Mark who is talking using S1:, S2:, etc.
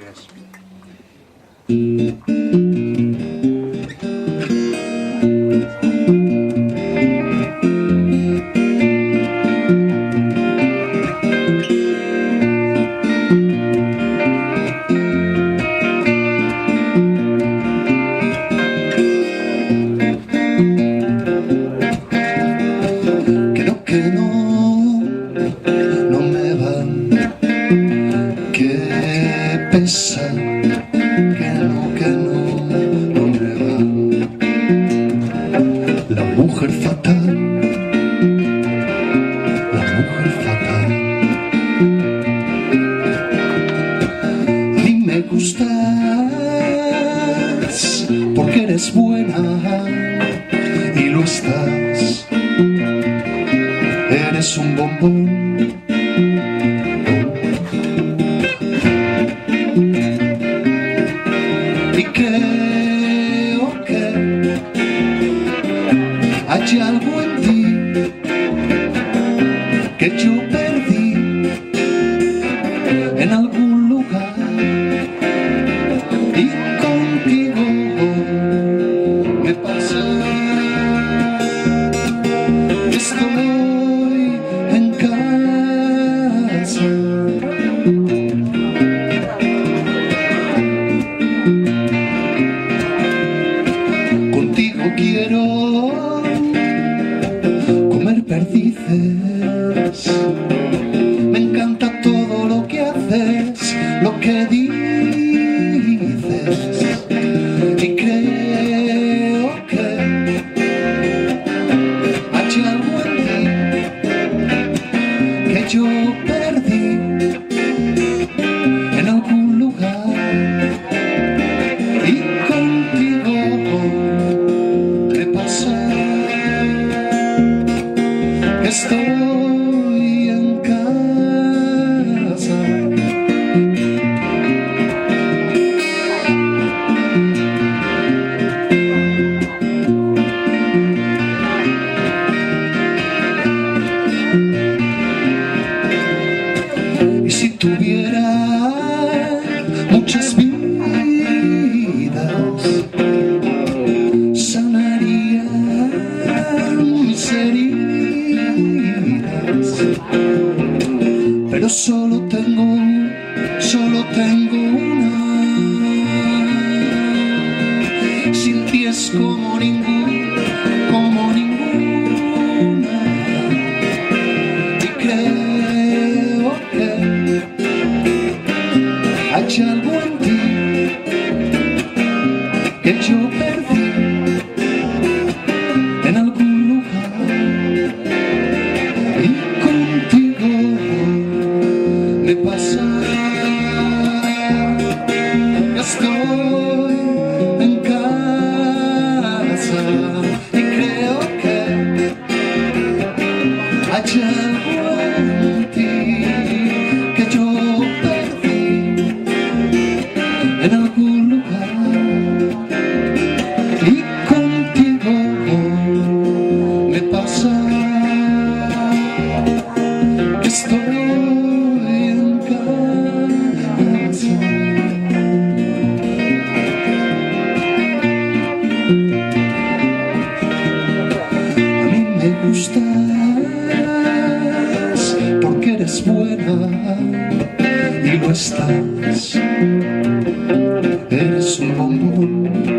S1: Viernes.
S2: Porque eres buena y lo estás. Eres un bombón. Y creo que hay algo en ti que yo perdí en algún lugar. Y contigo me pasa que estoy en casa. Contigo quiero comer perdices. Me encanta todo lo que haces, lo que dices. Y creo que hay algo en ti que yo perdí en algún lugar. Y contigo me pasa que estoy en casa. Y si tuviera muchas vidas, sanaría mis heridas. Pero solo tengo una. Sin ti es como ninguna. Y creo que hay algo en ti que yo perdí en algún lugar. Y contigo me pasa que estoy en casa. Y creo que hay algo en ti que yo perdí en algún lugar. Y contigo me pasa que estoy en casa. A mí me gustas porque eres buena y lo estás. Eres un bombón.